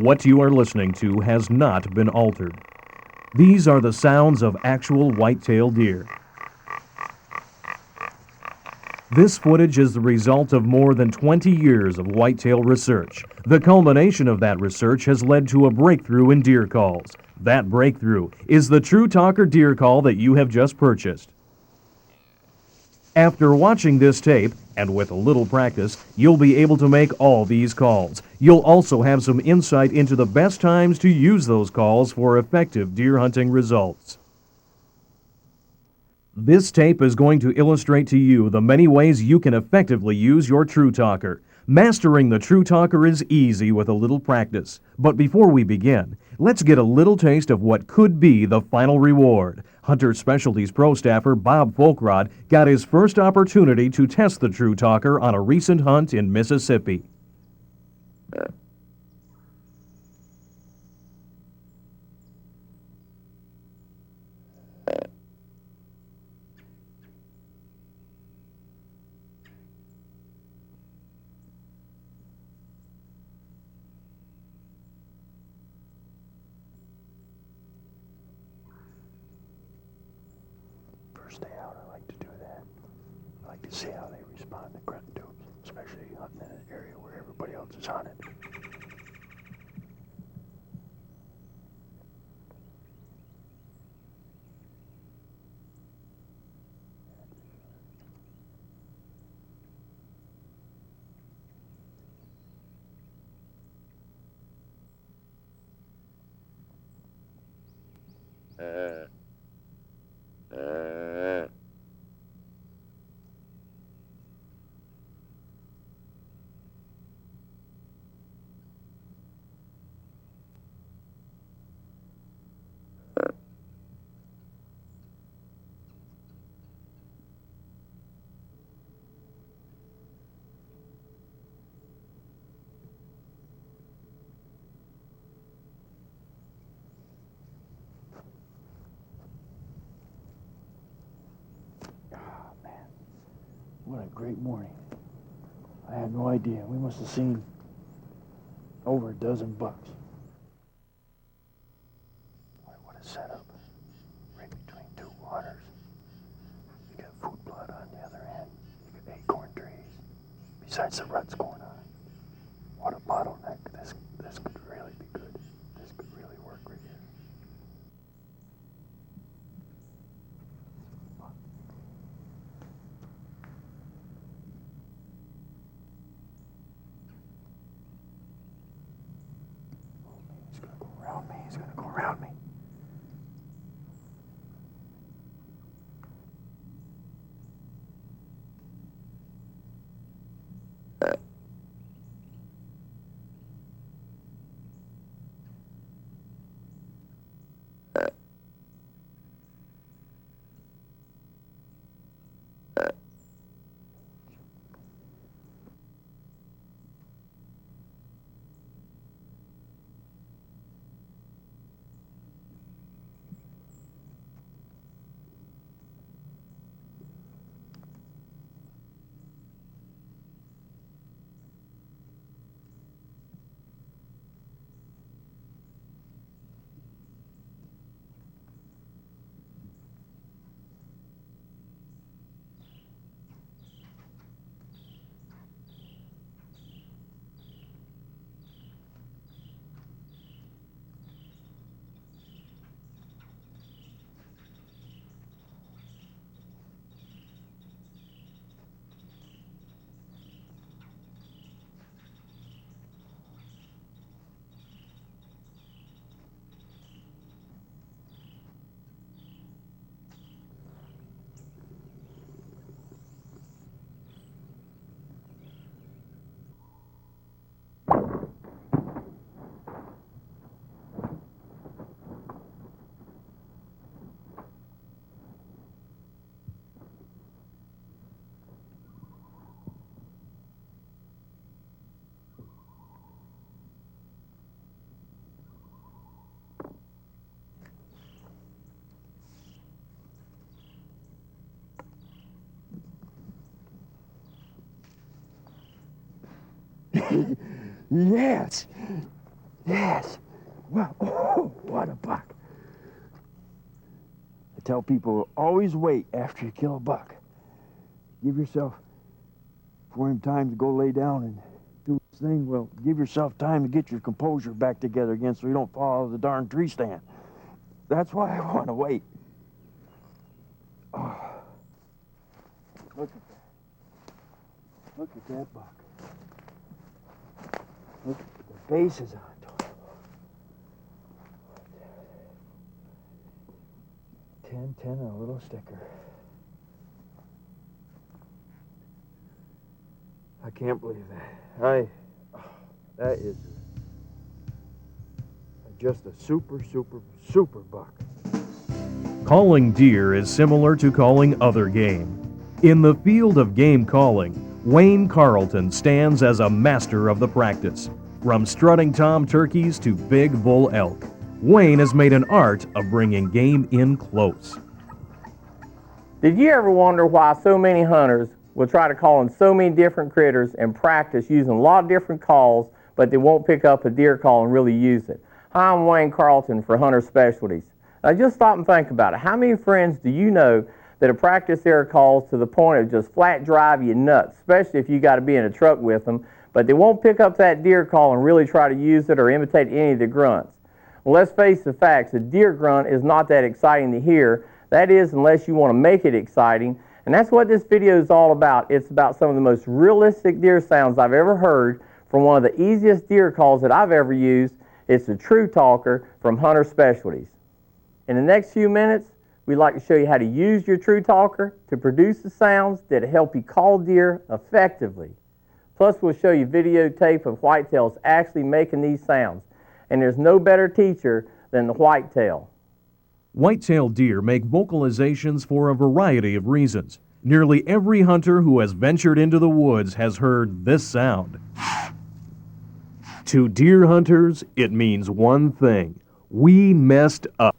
What you are listening to has not been altered. These are the sounds of actual white-tailed deer. This footage is the result of more than 20 years of whitetail research. The culmination of that research has led to a breakthrough in deer calls. That breakthrough is the True Talker deer call that you have just purchased. After watching this tape, and with a little practice, you'll be able to make all these calls. You'll also have some insight into the best times to use those calls for effective deer hunting results. This tape is going to illustrate to you the many ways you can effectively use your True Talker. Mastering the True Talker is easy with a little practice. But before we begin, let's get a little taste of what could be the final reward. Hunter Specialties Pro Staffer Bob Folkrod got his first opportunity to test the True Talker on a recent hunt in Mississippi. First day out, I like to do that. I like to see how they respond to grunt tubes, especially hunting in an area where everybody else is hunted. What a great morning. I had no idea. We must have seen over a dozen bucks. Boy, what a setup. Right between two waters. You got food plot on the other end. You got acorn trees. Besides the ruts going on. What a bottleneck. This could really be good. This could really work right here. He's gonna go around me. He's gonna go around me. Yes. Yes. Well, oh, what a buck. I tell people, always wait after you kill a buck. Give yourself, for him time to go lay down and do his thing. Well, give yourself time to get your composure back together again so you don't fall out of the darn tree stand. That's why I want to wait. Oh. Look at that. Look at that buck. Look at the bases on it. 10, 10, and a little sticker. I can't believe that. That is just a super, super, super buck. Calling deer is similar to calling other game. In the field of game calling, Wayne Carlton stands as a master of the practice. From strutting tom turkeys to big bull elk, Wayne has made an art of bringing game in close. Did you ever wonder why so many hunters will try to call in so many different critters and practice using a lot of different calls, but they won't pick up a deer call and really use it? Hi, I'm Wayne Carlton for Hunter Specialties. Now just stop and think about it. How many friends do you know that have practiced their calls to the point of just flat drive you nuts, especially if you got to be in a truck with them, but they won't pick up that deer call and really try to use it or imitate any of the grunts? Well, let's face the facts. A deer grunt is not that exciting to hear. That is, unless you want to make it exciting. And that's what this video is all about. It's about some of the most realistic deer sounds I've ever heard from one of the easiest deer calls that I've ever used. It's the True Talker from Hunter Specialties. In the next few minutes, we'd like to show you how to use your True Talker to produce the sounds that help you call deer effectively. Plus, we'll show you videotape of whitetails actually making these sounds. And there's no better teacher than the whitetail. White-tailed deer make vocalizations for a variety of reasons. Nearly every hunter who has ventured into the woods has heard this sound. To deer hunters, it means one thing: we messed up.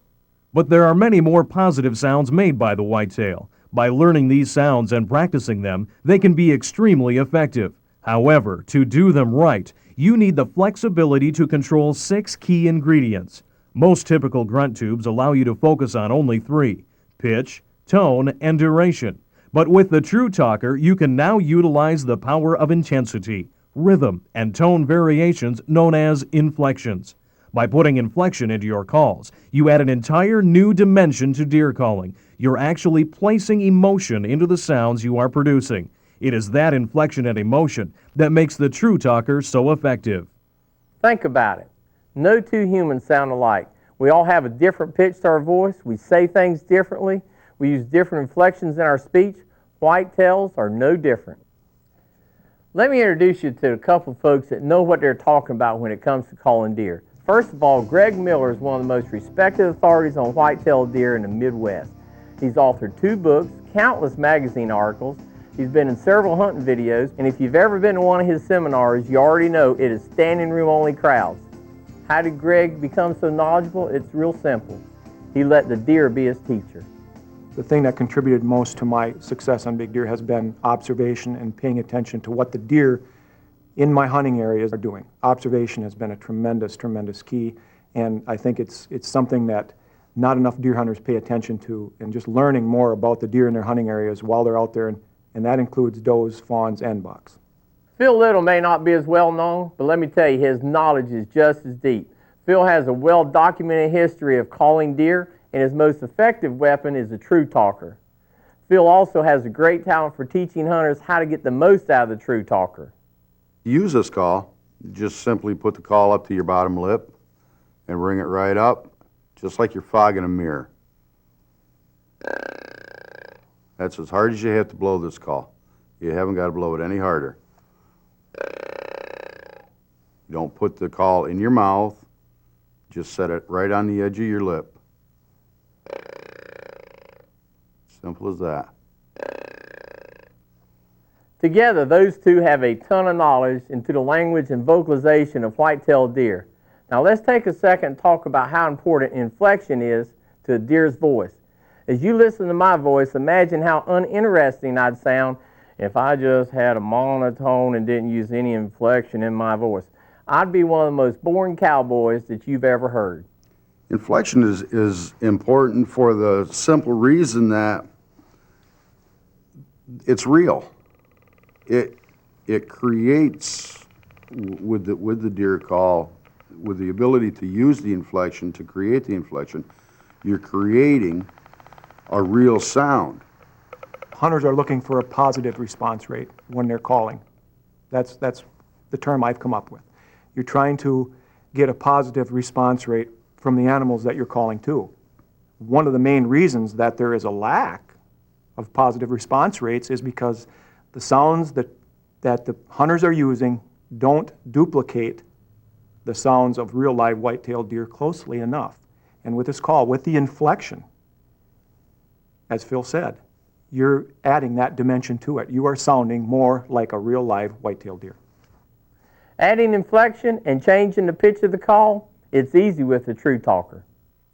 But there are many more positive sounds made by the whitetail. By learning these sounds and practicing them, they can be extremely effective. However, to do them right, you need the flexibility to control 6 key ingredients. Most typical grunt tubes allow you to focus on only 3: pitch, tone, and duration. But with the True Talker, you can now utilize the power of intensity, rhythm, and tone variations known as inflections. By putting inflection into your calls, you add an entire new dimension to deer calling. You're actually placing emotion into the sounds you are producing. It is that inflection and emotion that makes the True Talker so effective. Think about it. No two humans sound alike. We all have a different pitch to our voice. We say things differently. We use different inflections in our speech. Whitetails are no different. Let me introduce you to a couple of folks that know what they're talking about when it comes to calling deer. First of all, Greg Miller is one of the most respected authorities on white-tailed deer in the Midwest. He's authored 2 books, countless magazine articles. He's been in several hunting videos, and if you've ever been to one of his seminars, you already know it is standing room only crowds. How did Greg become so knowledgeable? It's real simple. He let the deer be his teacher. The thing that contributed most to my success on big deer has been observation and paying attention to what the deer in my hunting areas are doing. Observation has been a tremendous, tremendous key, and I think it's something that not enough deer hunters pay attention to, and just learning more about the deer in their hunting areas while they're out there, and that includes does, fawns, and bucks. Phil Little may not be as well known, but let me tell you, his knowledge is just as deep. Phil has a well-documented history of calling deer, and his most effective weapon is the True Talker. Phil also has a great talent for teaching hunters how to get the most out of the True Talker. To use this call, you just simply put the call up to your bottom lip and bring it right up, just like you're fogging a mirror. That's as hard as you have to blow this call. You haven't got to blow it any harder. You don't put the call in your mouth, just set it right on the edge of your lip. Simple as that. Together, those two have a ton of knowledge into the language and vocalization of white-tailed deer. Now let's take a second and talk about how important inflection is to a deer's voice. As you listen to my voice, imagine how uninteresting I'd sound if I just had a monotone and didn't use any inflection in my voice. I'd be one of the most boring cowboys that you've ever heard. Inflection is important for the simple reason that it's real. It creates, with the deer call, with the ability to use the inflection to create the inflection, you're creating a real sound. Hunters are looking for a positive response rate when they're calling. That's the term I've come up with. You're trying to get a positive response rate from the animals that you're calling to. One of the main reasons that there is a lack of positive response rates is because the sounds that the hunters are using don't duplicate the sounds of real live white-tailed deer closely enough. And with this call, with the inflection, as Phil said, you're adding that dimension to it. You are sounding more like a real live white-tailed deer. Adding inflection and changing the pitch of the call, it's easy with the True Talker.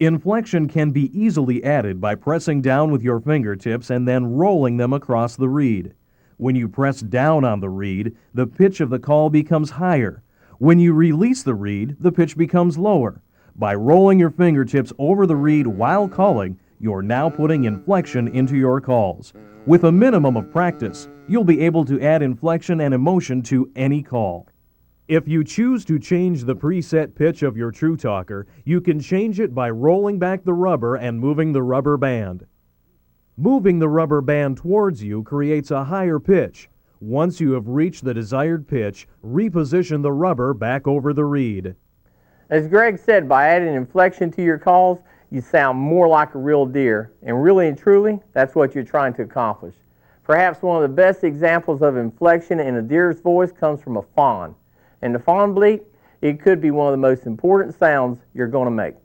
Inflection can be easily added by pressing down with your fingertips and then rolling them across the reed. When you press down on the reed, the pitch of the call becomes higher. When you release the reed, the pitch becomes lower. By rolling your fingertips over the reed while calling, you're now putting inflection into your calls. With a minimum of practice, you'll be able to add inflection and emotion to any call. If you choose to change the preset pitch of your True Talker, you can change it by rolling back the rubber and moving the rubber band. Moving the rubber band towards you creates a higher pitch. Once you have reached the desired pitch, reposition the rubber back over the reed. As Greg said, by adding inflection to your calls, you sound more like a real deer. And really and truly, that's what you're trying to accomplish. Perhaps one of the best examples of inflection in a deer's voice comes from a fawn. And the fawn bleat, it could be one of the most important sounds you're going to make.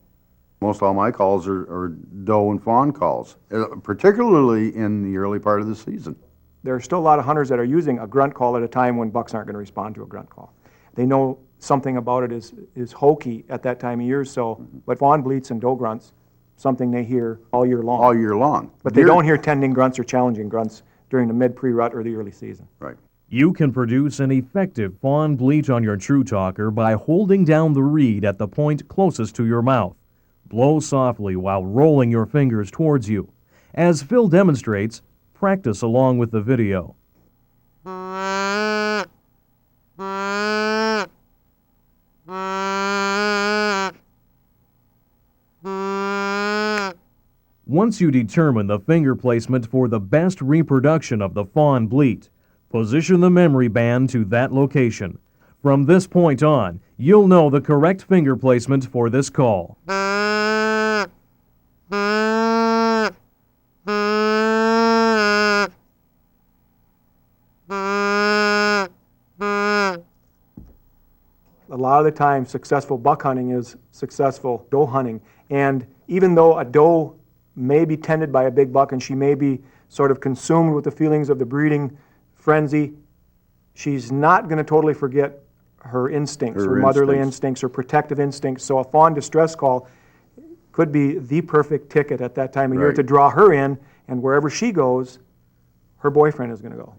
Most all my calls are doe and fawn calls, particularly in the early part of the season. There are still a lot of hunters that are using a grunt call at a time when bucks aren't going to respond to a grunt call. They know something about it is hokey at that time of year, so, but fawn bleats and doe grunts, something they hear all year long. All year long. But they don't hear tending grunts or challenging grunts during the mid-pre-rut or the early season. Right. You can produce an effective fawn bleat on your True Talker by holding down the reed at the point closest to your mouth. Blow softly while rolling your fingers towards you. As Phil demonstrates, practice along with the video. Once you determine the finger placement for the best reproduction of the fawn bleat, position the memory band to that location. From this point on, you'll know the correct finger placement for this call. A lot of the time, successful buck hunting is successful doe hunting. And even though a doe may be tended by a big buck and she may be sort of consumed with the feelings of the breeding frenzy, she's not going to totally forget her instincts, her motherly instincts, her protective instincts. So a fawn distress call could be the perfect ticket at that time of year to draw her in, and wherever she goes, her boyfriend is going to go.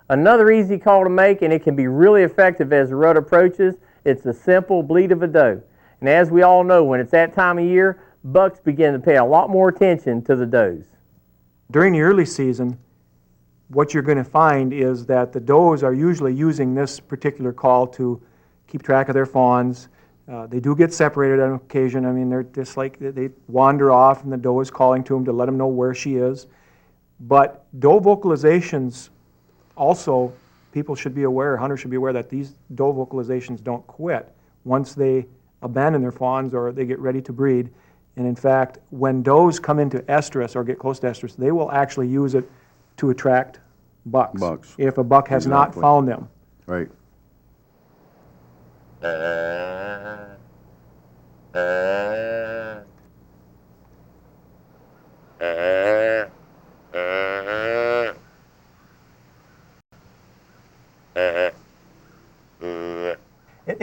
Another easy call to make, and it can be really effective as the rut approaches, it's the simple bleat of a doe. And as we all know, when it's that time of year, bucks begin to pay a lot more attention to the does. During the early season, what you're going to find is that the does are usually using this particular call to keep track of their fawns. They do get separated on occasion. I mean, they're just like, they wander off and the doe is calling to them to let them know where she is. But doe vocalizations also, people should be aware, hunters should be aware that these doe vocalizations don't quit once they abandon their fawns or they get ready to breed. And in fact, when does come into estrus or get close to estrus, they will actually use it to attract bucks. If a buck has not found them. Right.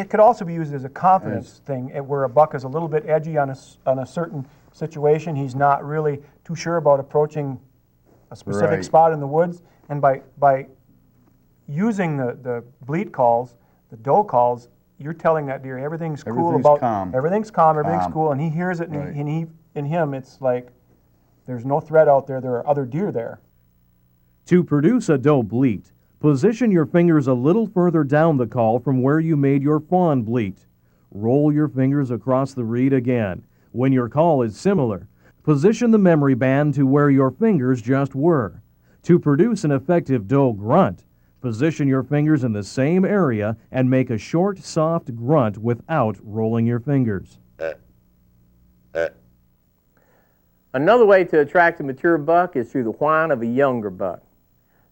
It could also be used as a confidence thing, where a buck is a little bit edgy on a certain situation. He's not really too sure about approaching a specific Right. spot in the woods, and by using the bleat calls, the doe calls, you're telling that deer everything's cool Everything's about calm. everything's calm, everything's Calm. cool, and he hears it, and, Right. in him it's like there's no threat out there. There are other deer there. To produce a doe bleat, position your fingers a little further down the call from where you made your fawn bleat. Roll your fingers across the reed again. When your call is similar, position the memory band to where your fingers just were. To produce an effective doe grunt, position your fingers in the same area and make a short, soft grunt without rolling your fingers. Another way to attract a mature buck is through the whine of a younger buck.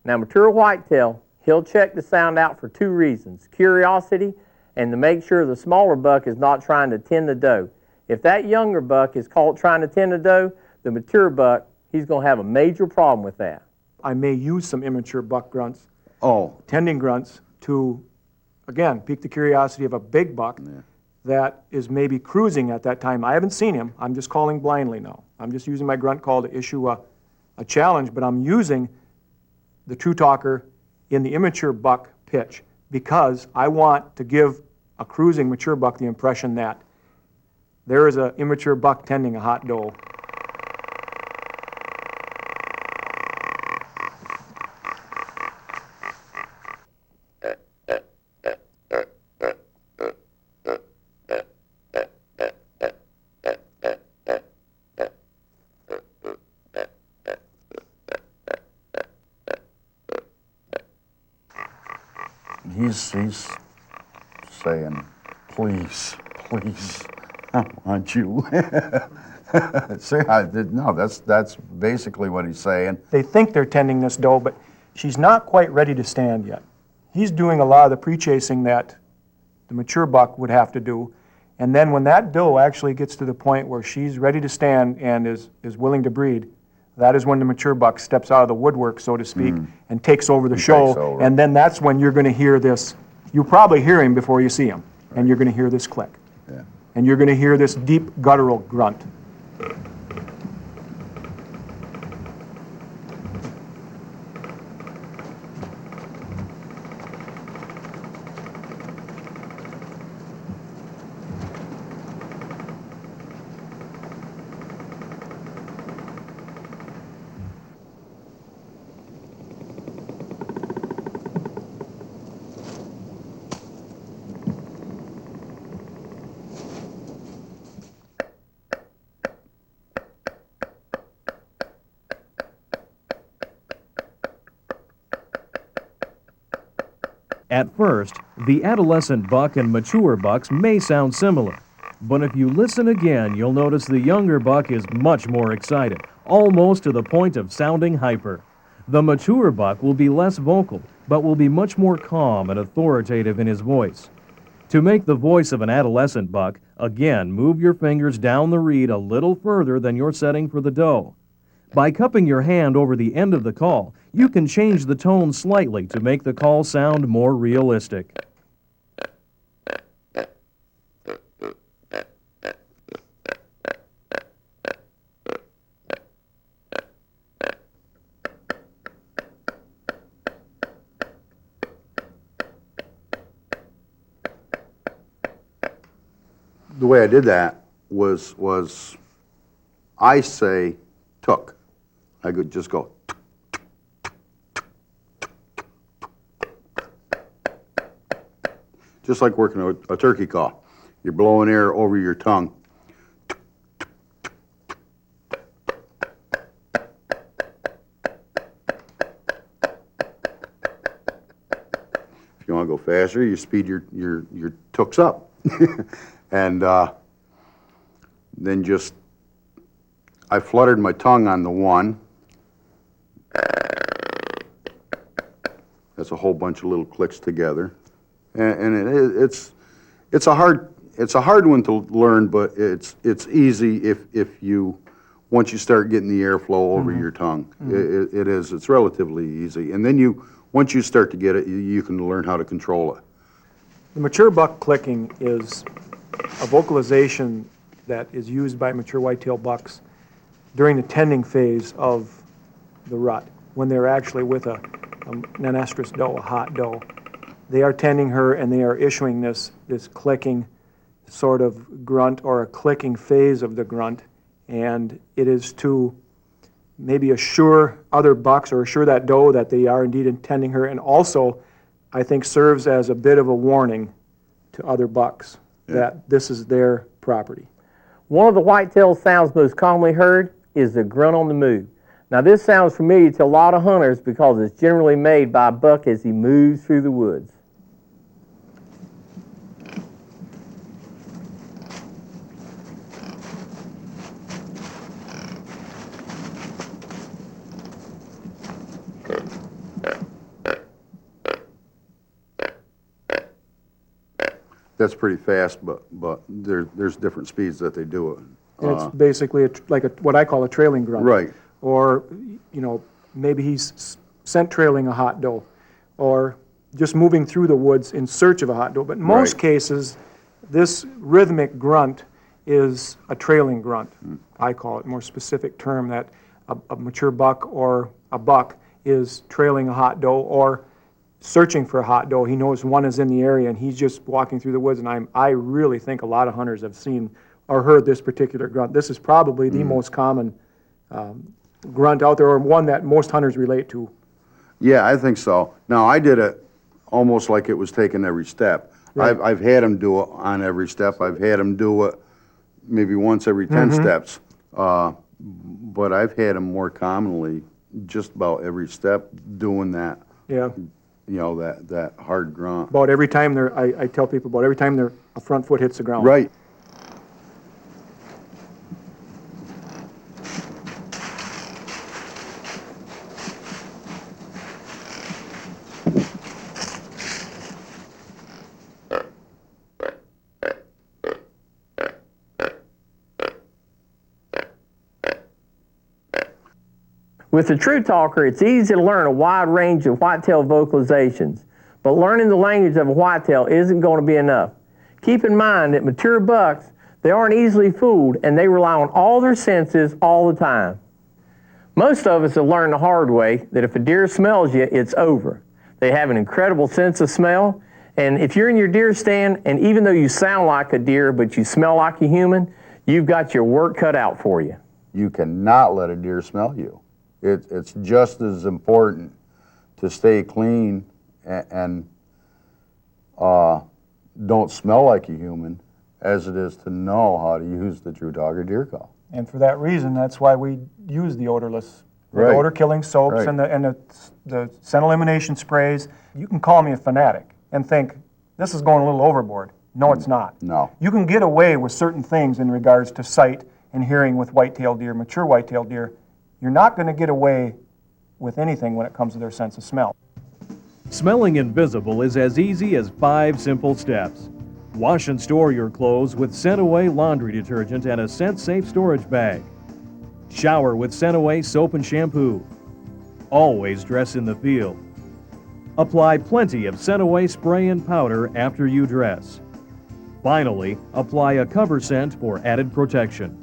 Now, mature whitetail, he'll check the sound out for two reasons: curiosity and to make sure the smaller buck is not trying to tend the doe. If that younger buck is caught trying to tend the doe, the mature buck, he's going to have a major problem with that. I may use some immature buck grunts, Oh, tending grunts, to, again, pique the curiosity of a big buck that is maybe cruising at that time. I haven't seen him. I'm just calling blindly now. I'm just using my grunt call to issue a challenge, but I'm using the true talker in the immature buck pitch because I want to give a cruising mature buck the impression that there is an immature buck tending a hot doe. he's saying, please, please, I want you. See, no, that's basically what he's saying. They think they're tending this doe, but she's not quite ready to stand yet. He's doing a lot of the pre-chasing that the mature buck would have to do. And then when that doe actually gets to the point where she's ready to stand and is willing to breed, that is when the mature buck steps out of the woodwork, so to speak, and takes over the show. takes over. And then that's when you're going to hear this. You probably hear him before you see him, and you're going to hear this click. Yeah. And you're going to hear this deep guttural grunt. At first, the adolescent buck and mature bucks may sound similar, but if you listen again, you'll notice the younger buck is much more excited, almost to the point of sounding hyper. The mature buck will be less vocal, but will be much more calm and authoritative in his voice. To make the voice of an adolescent buck, again, move your fingers down the reed a little further than you're setting for the doe. By cupping your hand over the end of the call, you can change the tone slightly to make the call sound more realistic. The way I did that was I say took. I could just go. Just like working a turkey call. You're blowing air over your tongue. If you want to go faster, you speed your tooks up. And then just, I fluttered my tongue on the one. That's a whole bunch of little clicks together. And it's a hard one to learn, but it's easy if you, once you start getting the airflow over your tongue. It's relatively easy. And then once you start to get it, you can learn how to control it. The mature buck clicking is a vocalization that is used by mature whitetail bucks during the tending phase of the rut, when they're actually with an estrus doe, a hot doe. They are tending her and they are issuing this clicking sort of grunt, or a clicking phase of the grunt, and it is to maybe assure other bucks or assure that doe that they are indeed intending her, and also I think serves as a bit of a warning to other bucks that this is their property. One of the whitetail sounds most commonly heard is the grunt on the move. Now this sounds familiar to a lot of hunters because it's generally made by a buck as he moves through the woods. That's pretty fast, but there's different speeds that they do it. And it's basically what I call a trailing grunt. Right. Or, maybe he's scent trailing a hot doe, or just moving through the woods in search of a hot doe. But in most cases, this rhythmic grunt is a trailing grunt. I call it a more specific term, that a mature buck or a buck is trailing a hot doe or searching for a hot doe. He knows one is in the area and he's just walking through the woods, and I really think a lot of hunters have seen or heard this particular grunt. This is probably the most common grunt out there, or one that most hunters relate to. Yeah, I think so. Now, I did it almost like it was taking every step. Right. I've had him do it on every step. I've had him do it maybe once every 10 steps. But I've had him more commonly just about every step doing that. Yeah. That hard grunt. About every time I tell people about every time their front foot hits the ground. Right. With the True Talker, it's easy to learn a wide range of whitetail vocalizations, but learning the language of a whitetail isn't going to be enough. Keep in mind that mature bucks, they aren't easily fooled, and they rely on all their senses all the time. Most of us have learned the hard way that if a deer smells you, it's over. They have an incredible sense of smell, and if you're in your deer stand, and even though you sound like a deer, but you smell like a human, you've got your work cut out for you. You cannot let a deer smell you. It's just as important to stay clean and don't smell like a human as it is to know how to use the True Talker deer call. And for that reason, that's why we use the odorless, the Right. odor-killing soaps Right. and the scent elimination sprays. You can call me a fanatic and think, this is going a little overboard. No, it's not. No. You can get away with certain things in regards to sight and hearing with white-tailed deer, mature white-tailed deer. You're not going to get away with anything when it comes to their sense of smell. Smelling invisible is as easy as 5 simple steps. Wash and store your clothes with Scent-Away laundry detergent and a scent-safe storage bag. Shower with Scent-Away soap and shampoo. Always dress in the field. Apply plenty of Scent-Away spray and powder after you dress. Finally, apply a cover scent for added protection.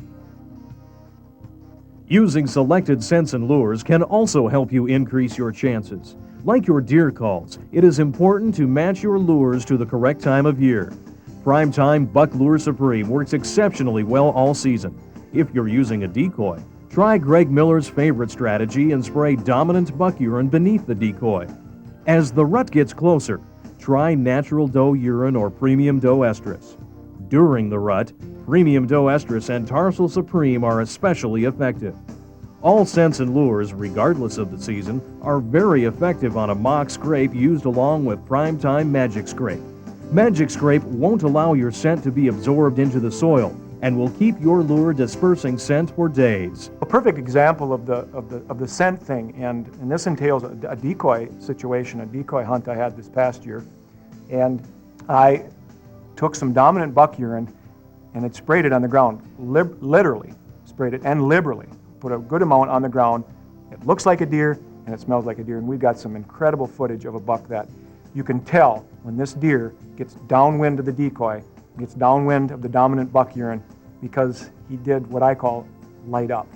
Using selected scents and lures can also help you increase your chances. Like your deer calls, it is important to match your lures to the correct time of year. Primetime Buck Lure Supreme works exceptionally well all season. If you're using a decoy, try Greg Miller's favorite strategy and spray dominant buck urine beneath the decoy. As the rut gets closer, try natural doe urine or premium doe estrus. During the rut, premium doe estrus and tarsal supreme are especially effective. All scents and lures, regardless of the season, are very effective on a mock scrape used along with primetime magic scrape. Magic scrape won't allow your scent to be absorbed into the soil and will keep your lure dispersing scent for days. A perfect example of the scent thing, and this entails a decoy situation, a decoy hunt I had this past year, and I took some dominant buck urine and it sprayed it on the ground, literally sprayed it, and liberally put a good amount on the ground. It looks like a deer and it smells like a deer, and we got some incredible footage of a buck that you can tell when this deer gets downwind of the decoy, gets downwind of the dominant buck urine, because he did what I call light up.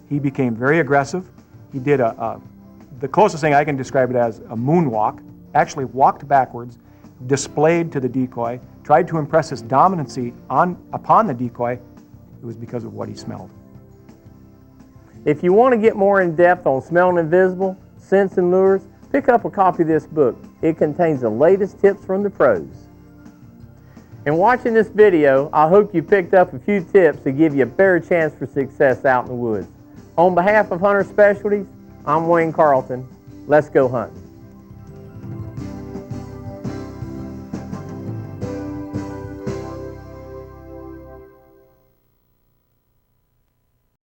He became very aggressive. He did the closest thing I can describe it as a moonwalk, actually walked backwards, displayed to the decoy, tried to impress his dominancy upon the decoy. It was because of what he smelled. If you want to get more in depth on smelling invisible, scents, and lures, pick up a copy of this book. It contains the latest tips from the pros. In watching this video, I hope you picked up a few tips to give you a better chance for success out in the woods. On behalf of Hunter Specialties, I'm Wayne Carlton. Let's go hunting.